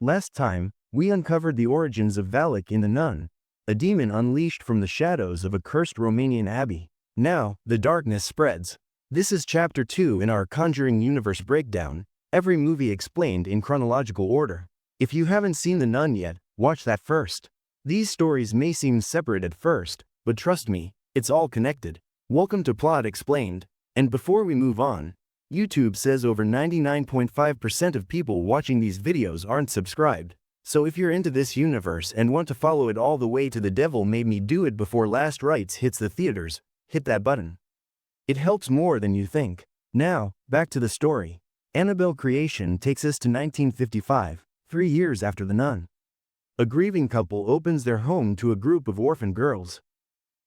Last time, we uncovered the origins of Valak in The Nun, a demon unleashed from the shadows of a cursed Romanian abbey. Now, the darkness spreads. This is Chapter 2 in our Conjuring Universe breakdown, every movie explained in chronological order. If you haven't seen The Nun yet, watch that first. These stories may seem separate at first, but trust me, it's all connected. Welcome to Plot Explained. And before we move on, YouTube says over 99.5% of people watching these videos aren't subscribed. So if you're into this universe and want to follow it all the way to The Devil Made Me Do It before Last Rites hits the theaters, hit that button. It helps more than you think. Now, back to the story. Annabelle creation takes us to 1955, 3 years after The Nun. A grieving couple opens their home to a group of orphan girls.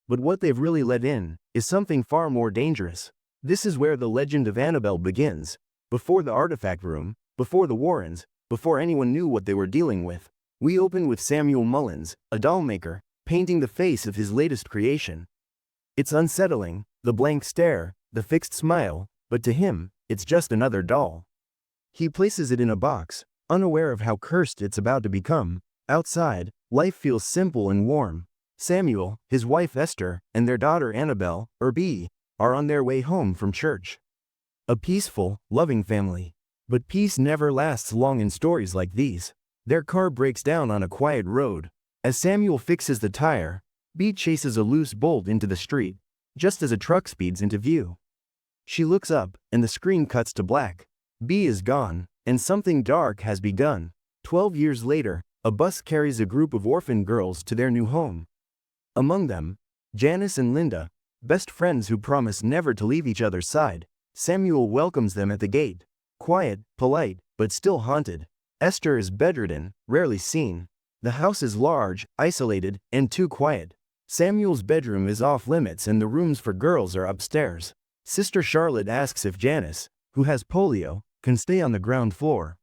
But what they've really let in is something far more dangerous. This is where the legend of Annabelle begins. Before the artifact room, before the Warrens, before anyone knew what they were dealing with. We open with Samuel Mullins, a doll maker, painting the face of his latest creation. It's unsettling, the blank stare, the fixed smile, but to him, it's just another doll. He places it in a box, unaware of how cursed it's about to become. Outside, life feels simple and warm. Samuel, his wife Esther, and their daughter Annabelle, or B, are on their way home from church. A peaceful, loving family. But peace never lasts long in stories like these. Their car breaks down on a quiet road. As Samuel fixes the tire, B chases a loose bolt into the street, just as a truck speeds into view. She looks up, and the screen cuts to black. B is gone, and something dark has begun. 12 years later, a bus carries a group of orphan girls to their new home. Among them, Janice and Linda, best friends who promise never to leave each other's side. Samuel welcomes them at the gate. Quiet, polite, but still haunted. Esther is bedridden, rarely seen. The house is large, isolated, and too quiet. Samuel's bedroom is off limits and the rooms for girls are upstairs. Sister Charlotte asks if Janice, who has polio, can stay on the ground floor.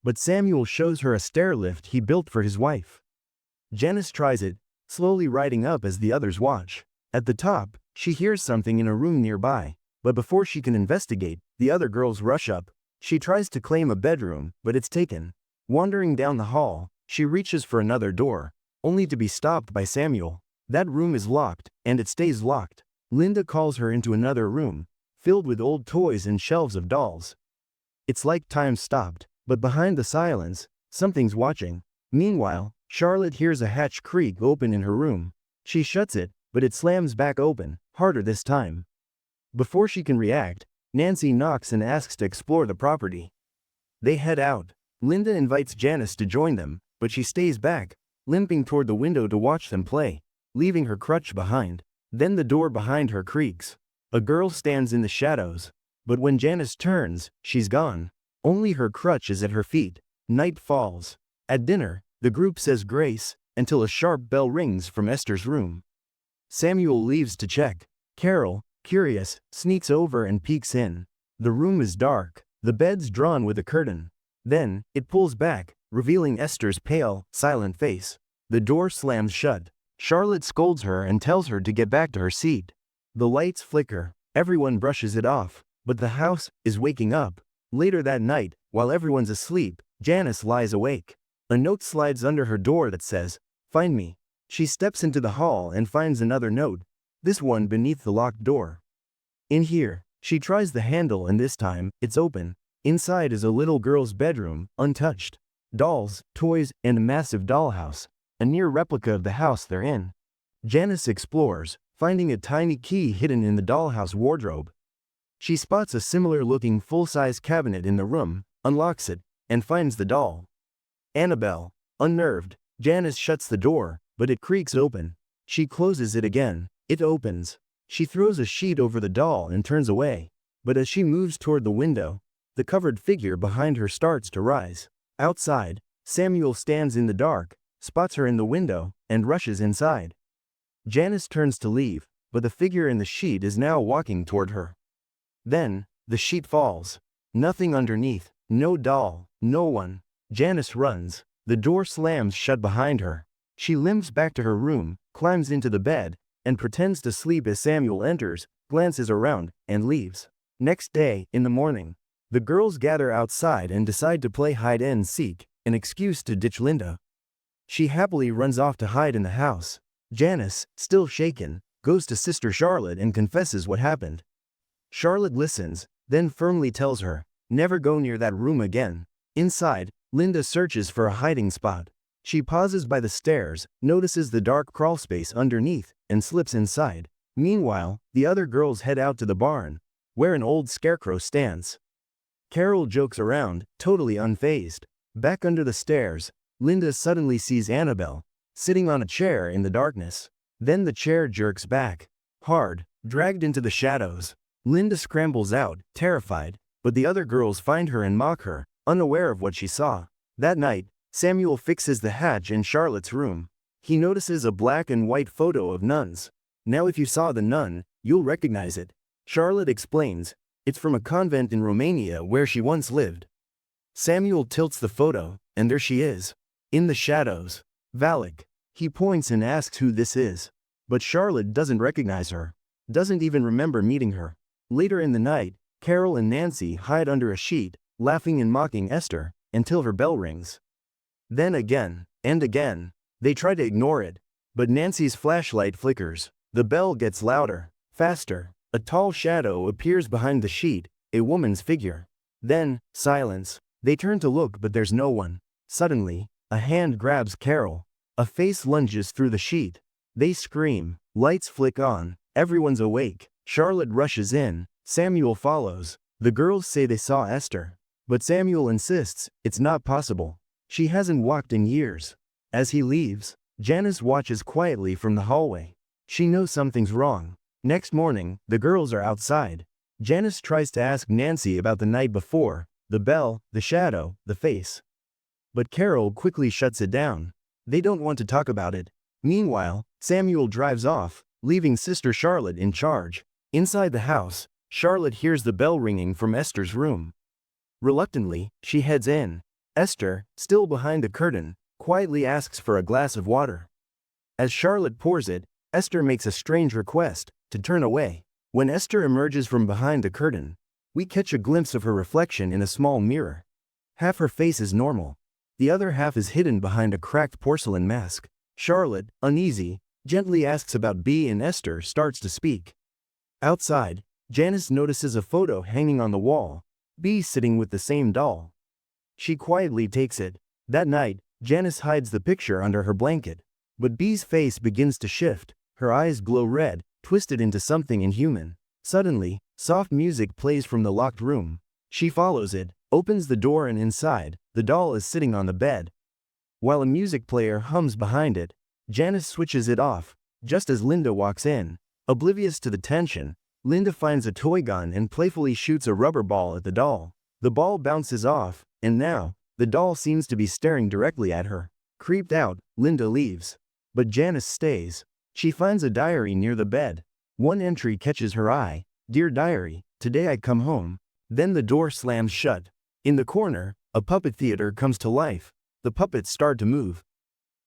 But Samuel shows her a stair lift he built for his wife. Janice tries it, slowly riding up as the others watch. At the top, she hears something in a room nearby, but before she can investigate, the other girls rush up. She tries to claim a bedroom, but it's taken. Wandering down the hall, she reaches for another door, only to be stopped by Samuel. That room is locked, and it stays locked. Linda calls her into another room, filled with old toys and shelves of dolls. It's like time stopped, but behind the silence, something's watching. Meanwhile, Charlotte hears a hatch creak open in her room. She shuts it, but it slams back open, harder this time. Before she can react, Nancy knocks and asks to explore the property. They head out. Linda invites Janice to join them, but she stays back, limping toward the window to watch them play, leaving her crutch behind. Then the door behind her creaks. A girl stands in the shadows. But when Janice turns, she's gone. Only her crutch is at her feet. Night falls. At dinner, the group says grace, until a sharp bell rings from Esther's room. Samuel leaves to check. Carol, curious, sneaks over and peeks in. The room is dark, the bed's drawn with a curtain. Then, it pulls back, revealing Esther's pale, silent face. The door slams shut. Charlotte scolds her and tells her to get back to her seat. The lights flicker, everyone brushes it off, but the house is waking up. Later that night, while everyone's asleep, Janice lies awake. A note slides under her door that says, "Find me." She steps into the hall and finds another note, this one beneath the locked door. In here, she tries the handle and this time, it's open. Inside is a little girl's bedroom, untouched. Dolls, toys, and a massive dollhouse, a near replica of the house they're in. Janice explores, finding a tiny key hidden in the dollhouse wardrobe. She spots a similar-looking full-size cabinet in the room, unlocks it, and finds the doll. Annabelle. Unnerved, Janice shuts the door, but it creaks open. She closes it again. It opens. She throws a sheet over the doll and turns away. But as she moves toward the window, the covered figure behind her starts to rise. Outside, Samuel stands in the dark, spots her in the window, and rushes inside. Janice turns to leave, but the figure in the sheet is now walking toward her. Then, the sheet falls. Nothing underneath, no doll, no one. Janice runs. The door slams shut behind her. She limps back to her room, climbs into the bed, and pretends to sleep as Samuel enters, glances around, and leaves. Next day, in the morning, the girls gather outside and decide to play hide and seek. an excuse to ditch Linda. She happily runs off to hide in the house. Janice, still shaken, goes to Sister Charlotte and confesses what happened. Charlotte listens, then firmly tells her, never go near that room again. Inside, Linda searches for a hiding spot. She pauses by the stairs, notices the dark crawlspace underneath, and slips inside. Meanwhile, the other girls head out to the barn, where an old scarecrow stands. Carol jokes around, totally unfazed. Back under the stairs, Linda suddenly sees Annabelle, sitting on a chair in the darkness. Then the chair jerks back, hard, dragged into the shadows. Linda scrambles out, terrified, but the other girls find her and mock her, unaware of what she saw. That night, Samuel fixes the hatch in Charlotte's room. He notices a black and white photo of nuns. Now if you saw the nun, you'll recognize it. Charlotte explains, it's from a convent in Romania where she once lived. Samuel tilts the photo, and there she is. In the shadows. Valak. He points and asks who this is. But Charlotte doesn't recognize her. Doesn't even remember meeting her. Later in the night, Carol and Nancy hide under a sheet, laughing and mocking Esther, until her bell rings. Then again, and again, they try to ignore it. But Nancy's flashlight flickers. The bell gets louder, faster. A tall shadow appears behind the sheet, a woman's figure. Then, silence. They turn to look but there's no one. Suddenly, a hand grabs Carol. A face lunges through the sheet. They scream. Lights flick on. Everyone's awake. Charlotte rushes in. Samuel follows. The girls say they saw Esther. But Samuel insists, it's not possible. She hasn't walked in years. As he leaves, Janice watches quietly from the hallway. She knows something's wrong. Next morning, the girls are outside. Janice tries to ask Nancy about the night before, the bell, the shadow, the face. But Carol quickly shuts it down. They don't want to talk about it. Meanwhile, Samuel drives off, leaving Sister Charlotte in charge. Inside the house, Charlotte hears the bell ringing from Esther's room. Reluctantly, she heads in. Esther, still behind the curtain, quietly asks for a glass of water. As Charlotte pours it, Esther makes a strange request, to turn away. When Esther emerges from behind the curtain, we catch a glimpse of her reflection in a small mirror. Half her face is normal. The other half is hidden behind a cracked porcelain mask. Charlotte, uneasy, gently asks about Bea and Esther starts to speak. Outside, Janice notices a photo hanging on the wall, Bea sitting with the same doll. She quietly takes it. That night, Janice hides the picture under her blanket. But Bea's face begins to shift. Her eyes glow red, twisted into something inhuman. Suddenly, soft music plays from the locked room. She follows it, opens the door and inside, the doll is sitting on the bed. While a music player hums behind it, Janice switches it off, just as Linda walks in. Oblivious to the tension, Linda finds a toy gun and playfully shoots a rubber ball at the doll. The ball bounces off, and now, the doll seems to be staring directly at her. Creeped out, Linda leaves. But Janice stays. She finds a diary near the bed. One entry catches her eye. Dear diary, today I come home. Then the door slams shut. In the corner, a puppet theater comes to life. The puppets start to move.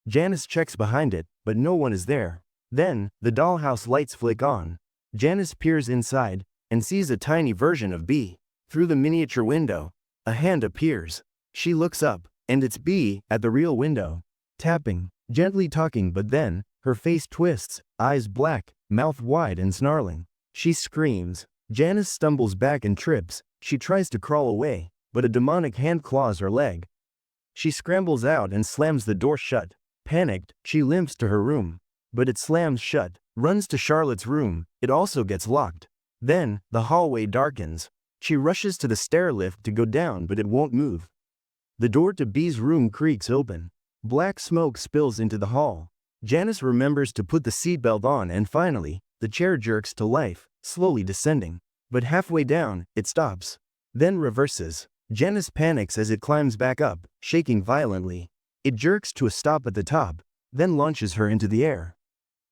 Janice checks behind it, but no one is there. Then, the dollhouse lights flick on. Janice peers inside, and sees a tiny version of Bea. Through the miniature window, a hand appears. She looks up, and it's Bea at the real window. Tapping, gently talking, but then, her face twists, eyes black, mouth wide and snarling. She screams. Janice stumbles back and trips. She tries to crawl away, but a demonic hand claws her leg. She scrambles out and slams the door shut. Panicked, she limps to her room. But it slams shut. Runs to Charlotte's room. It also gets locked. Then, the hallway darkens. She rushes to the stair lift to go down, but it won't move. The door to Bea's room creaks open. Black smoke spills into the hall. Janice remembers to put the seatbelt on, and finally, the chair jerks to life, slowly descending. But halfway down, it stops. Then reverses. Janice panics as it climbs back up, shaking violently. It jerks to a stop at the top, then launches her into the air.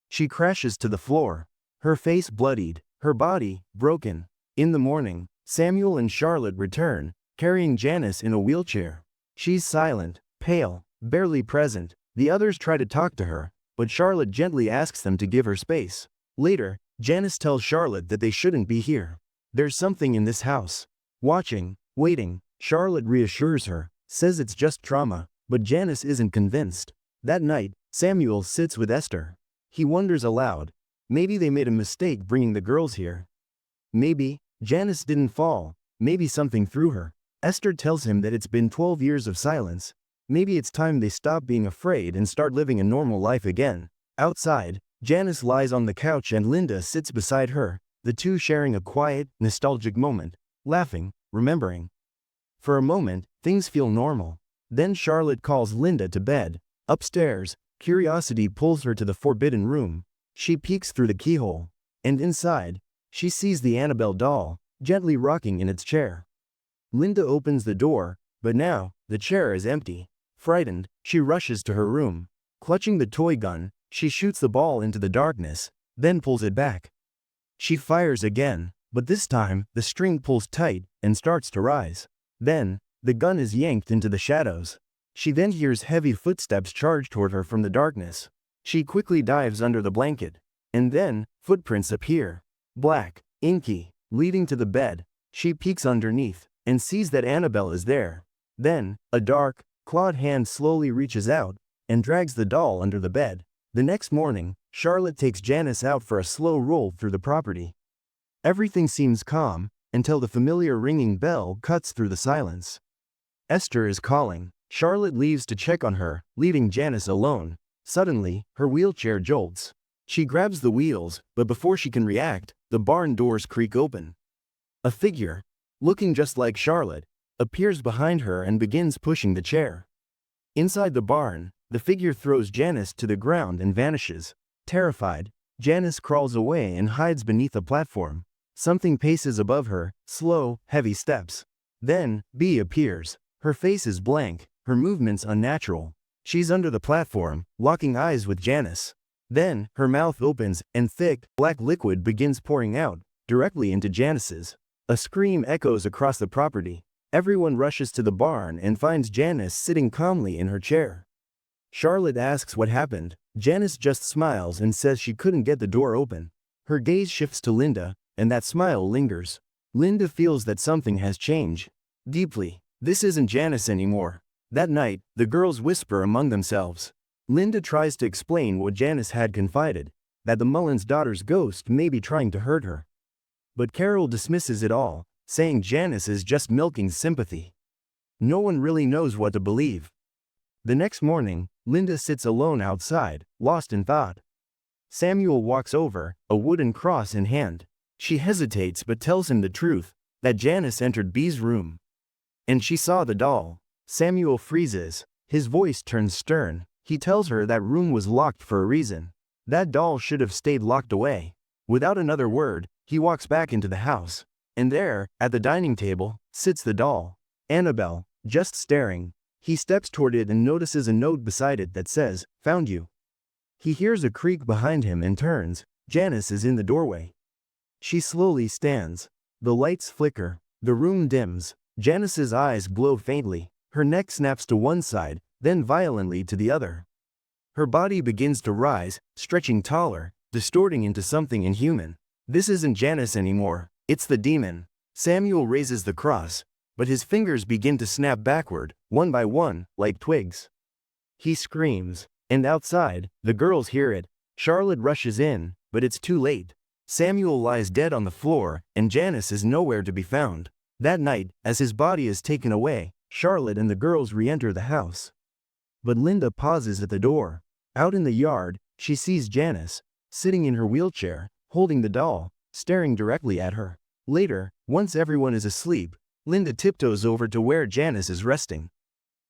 She crashes to the floor, her face bloodied, her body broken. In the morning, Samuel and Charlotte return, carrying Janice in a wheelchair. She's silent, pale, barely present. The others try to talk to her, but Charlotte gently asks them to give her space. Later, Janice tells Charlotte that they shouldn't be here. There's something in this house. Watching, waiting. Charlotte reassures her, says it's just trauma. But Janice isn't convinced. That night, Samuel sits with Esther. He wonders aloud. Maybe they made a mistake bringing the girls here. Maybe Janice didn't fall. Maybe something threw her. Esther tells him that it's been 12 years of silence. Maybe it's time they stop being afraid and start living a normal life again. Outside, Janice lies on the couch and Linda sits beside her, the two sharing a quiet, nostalgic moment, laughing, remembering. For a moment, things feel normal. Then Charlotte calls Linda to bed. Upstairs, curiosity pulls her to the forbidden room. She peeks through the keyhole. And inside, she sees the Annabelle doll, gently rocking in its chair. Linda opens the door, but now, the chair is empty. Frightened, she rushes to her room. Clutching the toy gun, she shoots the ball into the darkness, then pulls it back. She fires again, but this time, the string pulls tight and starts to rise. Then, the gun is yanked into the shadows. She then hears heavy footsteps charge toward her from the darkness. She quickly dives under the blanket. And then, footprints appear. Black, inky, leading to the bed. She peeks underneath and sees that Annabelle is there. Then, a dark, clawed hand slowly reaches out and drags the doll under the bed. The next morning, Charlotte takes Janice out for a slow roll through the property. Everything seems calm until the familiar ringing bell cuts through the silence. Esther is calling. Charlotte leaves to check on her, leaving Janice alone. Suddenly, her wheelchair jolts. She grabs the wheels, but before she can react, the barn doors creak open. A figure, looking just like Charlotte, appears behind her and begins pushing the chair. Inside the barn, the figure throws Janice to the ground and vanishes. Terrified, Janice crawls away and hides beneath a platform. Something paces above her, slow, heavy steps. Then, Bee appears. Her face is blank, her movements unnatural. She's under the platform, locking eyes with Janice. Then, her mouth opens, and thick, black liquid begins pouring out, directly into Janice's. A scream echoes across the property. Everyone rushes to the barn and finds Janice sitting calmly in her chair. Charlotte asks what happened. Janice just smiles and says she couldn't get the door open. Her gaze shifts to Linda, and that smile lingers. Linda feels that something has changed. Deeply. This isn't Janice anymore. That night, the girls whisper among themselves. Linda tries to explain what Janice had confided, that the Mullins' daughter's ghost may be trying to hurt her. But Carol dismisses it all, saying Janice is just milking sympathy. No one really knows what to believe. The next morning, Linda sits alone outside, lost in thought. Samuel walks over, a wooden cross in hand. She hesitates but tells him the truth, that Janice entered Bee's room. And she saw the doll. Samuel freezes. His voice turns stern. He tells her that room was locked for a reason. That doll should have stayed locked away. Without another word, he walks back into the house. And there, at the dining table, sits the doll. Annabelle, just staring. He steps toward it and notices a note beside it that says, "Found you." He hears a creak behind him and turns. Janice is in the doorway. She slowly stands. The lights flicker. The room dims. Janice's eyes glow faintly. Her neck snaps to one side, then violently to the other. Her body begins to rise, stretching taller, distorting into something inhuman. This isn't Janice anymore. It's the demon. Samuel raises the cross, but his fingers begin to snap backward, one by one, like twigs. He screams, and outside, the girls hear it. Charlotte rushes in, but it's too late. Samuel lies dead on the floor, and Janice is nowhere to be found. That night, as his body is taken away, Charlotte and the girls re-enter the house. But Linda pauses at the door. Out in the yard, she sees Janice, sitting in her wheelchair, holding the doll, staring directly at her. Later, once everyone is asleep, Linda tiptoes over to where Janice is resting.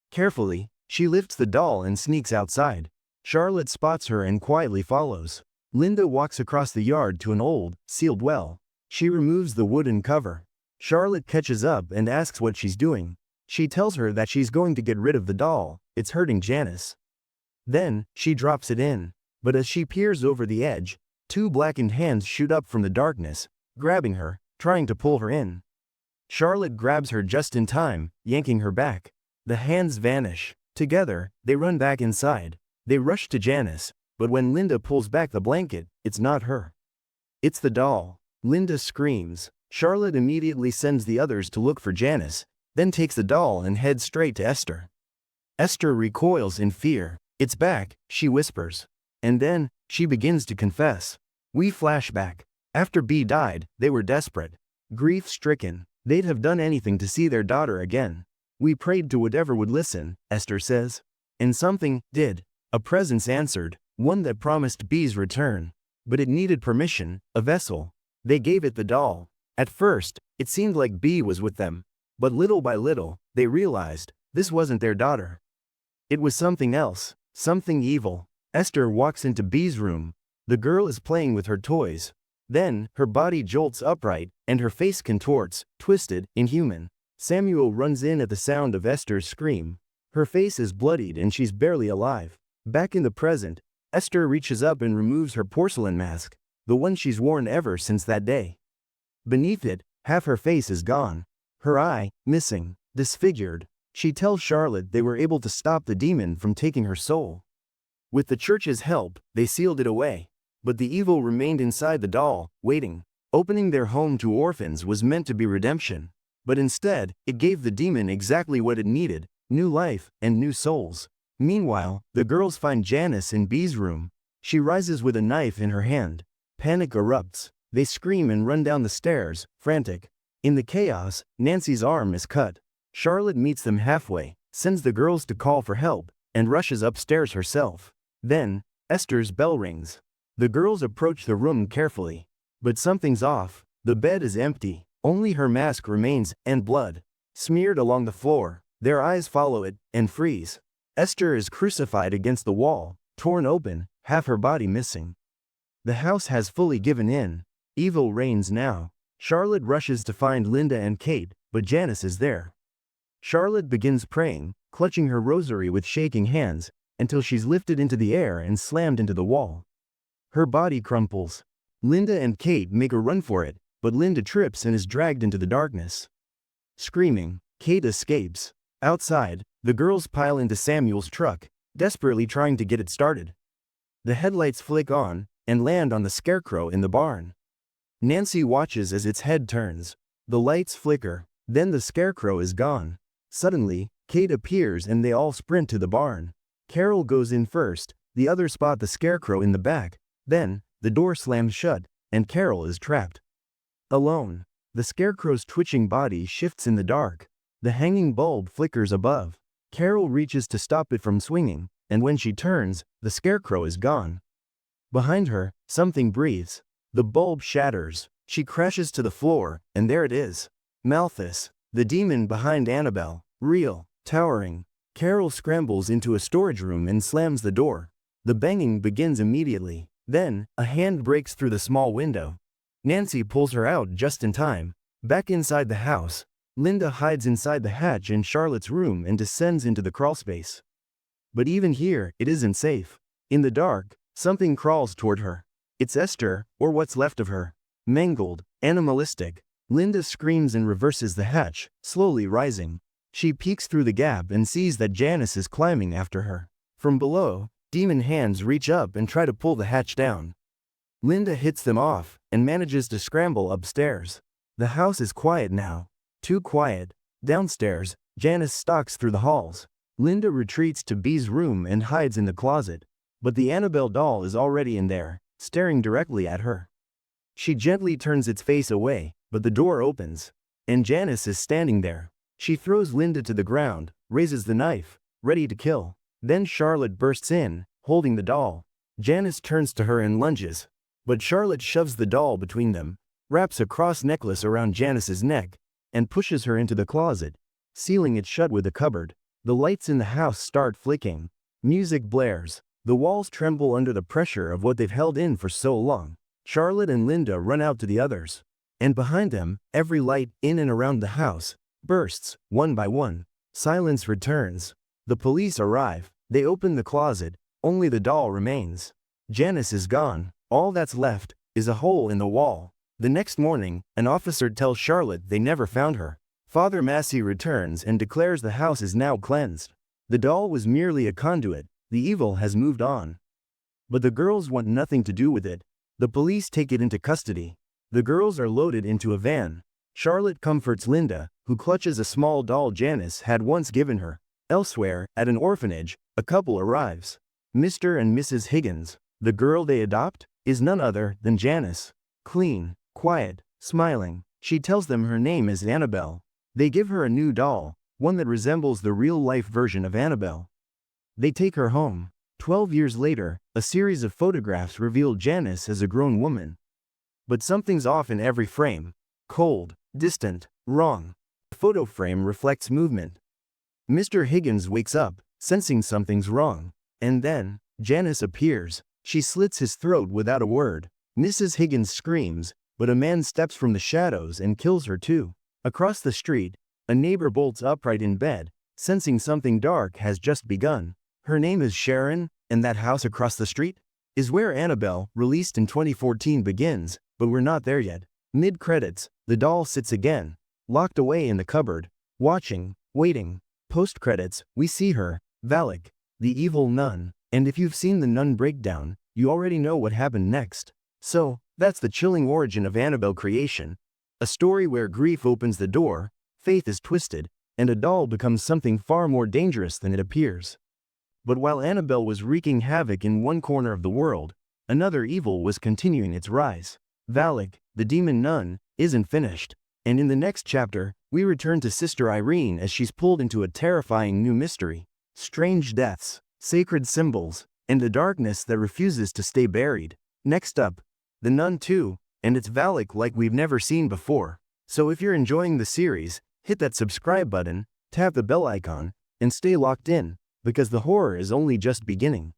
Carefully, she lifts the doll and sneaks outside. Charlotte spots her and quietly follows. Linda walks across the yard to an old, sealed well. She removes the wooden cover. Charlotte catches up and asks what she's doing. She tells her that she's going to get rid of the doll. It's hurting Janice. Then, she drops it in. But as she peers over the edge, two blackened hands shoot up from the darkness, grabbing her, trying to pull her in. Charlotte grabs her just in time, yanking her back. The hands vanish. Together, they run back inside. They rush to Janice, but when Linda pulls back the blanket, it's not her. It's the doll. Linda screams. Charlotte immediately sends the others to look for Janice, then takes the doll and heads straight to Esther. Esther recoils in fear. "It's back," she whispers. And then, she begins to confess. We flash back. After B died, they were desperate. Grief-stricken. They'd have done anything to see their daughter again. "We prayed to whatever would listen," Esther says. And something did. A presence answered, one that promised B's return. But it needed permission, a vessel. They gave it the doll. At first, it seemed like B was with them. But little by little, they realized, this wasn't their daughter. It was something else, something evil. Esther walks into B's room. The girl is playing with her toys. Then, her body jolts upright, and her face contorts, twisted, inhuman. Samuel runs in at the sound of Esther's scream. Her face is bloodied and she's barely alive. Back in the present, Esther reaches up and removes her porcelain mask, the one she's worn ever since that day. Beneath it, half her face is gone. Her eye, missing, disfigured. She tells Charlotte they were able to stop the demon from taking her soul. With the church's help, they sealed it away. But the evil remained inside the doll, waiting. Opening their home to orphans was meant to be redemption. But instead, it gave the demon exactly what it needed, new life and new souls. Meanwhile, the girls find Janice in B's room. She rises with a knife in her hand. Panic erupts. They scream and run down the stairs, frantic. In the chaos, Nancy's arm is cut. Charlotte meets them halfway, sends the girls to call for help, and rushes upstairs herself. Then, Esther's bell rings. The girls approach the room carefully. But something's off. The bed is empty. Only her mask remains, and blood. Smeared along the floor. Their eyes follow it, and freeze. Esther is crucified against the wall, torn open, half her body missing. The house has fully given in. Evil reigns now. Charlotte rushes to find Linda and Kate, but Janice is there. Charlotte begins praying, clutching her rosary with shaking hands, until she's lifted into the air and slammed into the wall. Her body crumples. Linda and Kate make a run for it, but Linda trips and is dragged into the darkness. Screaming, Kate escapes. Outside, the girls pile into Samuel's truck, desperately trying to get it started. The headlights flick on, and land on the scarecrow in the barn. Nancy watches as its head turns. The lights flicker, then the scarecrow is gone. Suddenly, Kate appears and they all sprint to the barn. Carol goes in first, the others spot the scarecrow in the back. Then, the door slams shut, and Carol is trapped. Alone, the scarecrow's twitching body shifts in the dark. The hanging bulb flickers above. Carol reaches to stop it from swinging, and when she turns, the scarecrow is gone. Behind her, something breathes. The bulb shatters. She crashes to the floor, and there it is. Malthus, the demon behind Annabelle, real, towering. Carol scrambles into a storage room and slams the door. The banging begins immediately. Then, a hand breaks through the small window. Nancy pulls her out just in time. Back inside the house, Linda hides inside the hatch in Charlotte's room and descends into the crawlspace. But even here, it isn't safe. In the dark, something crawls toward her. It's Esther, or what's left of her. Mangled, animalistic. Linda screams and reverses the hatch, slowly rising. She peeks through the gap and sees that Janice is climbing after her. From below, demon hands reach up and try to pull the hatch down. Linda hits them off, and manages to scramble upstairs. The house is quiet now. Too quiet. Downstairs, Janice stalks through the halls. Linda retreats to B's room and hides in the closet. But the Annabelle doll is already in there, staring directly at her. She gently turns its face away, but the door opens. And Janice is standing there. She throws Linda to the ground, raises the knife, ready to kill. Then Charlotte bursts in, holding the doll. Janice turns to her and lunges. But Charlotte shoves the doll between them, wraps a cross necklace around Janice's neck, and pushes her into the closet, sealing it shut with a cupboard. The lights in the house start flicking. Music blares. The walls tremble under the pressure of what they've held in for so long. Charlotte and Linda run out to the others. And behind them, every light in and around the house bursts, one by one. Silence returns. The police arrive. They open the closet. Only the doll remains. Janice is gone. All that's left is a hole in the wall. The next morning, an officer tells Charlotte they never found her. Father Massey returns and declares the house is now cleansed. The doll was merely a conduit. The evil has moved on. But the girls want nothing to do with it. The police take it into custody. The girls are loaded into a van. Charlotte comforts Linda, who clutches a small doll Janice had once given her. Elsewhere, at an orphanage, a couple arrives. Mr. and Mrs. Higgins. The girl they adopt is none other than Janice. Clean, quiet, smiling. She tells them her name is Annabelle. They give her a new doll, one that resembles the real-life version of Annabelle. They take her home. 12 years later, a series of photographs reveal Janice as a grown woman. But something's off in every frame. Cold, distant, wrong. The photo frame reflects movement. Mr. Higgins wakes up, sensing something's wrong. And then, Janice appears. She slits his throat without a word. Mrs. Higgins screams, but a man steps from the shadows and kills her too. Across the street, a neighbor bolts upright in bed, sensing something dark has just begun. Her name is Sharon, and that house across the street is where Annabelle, released in 2014, begins, but we're not there yet. Mid-credits, the doll sits again, locked away in the cupboard, watching, waiting. Post-credits, we see her, Valak, the evil nun, and if you've seen the Nun breakdown, you already know what happened next. So, that's the chilling origin of Annabelle creation. A story where grief opens the door, faith is twisted, and a doll becomes something far more dangerous than it appears. But while Annabelle was wreaking havoc in one corner of the world, another evil was continuing its rise. Valak, the demon nun, isn't finished. And in the next chapter, we return to Sister Irene as she's pulled into a terrifying new mystery. Strange deaths, sacred symbols, and a darkness that refuses to stay buried. Next up, the Nun 2, and it's Valak like we've never seen before. So if you're enjoying the series, hit that subscribe button, tap the bell icon, and stay locked in, because the horror is only just beginning.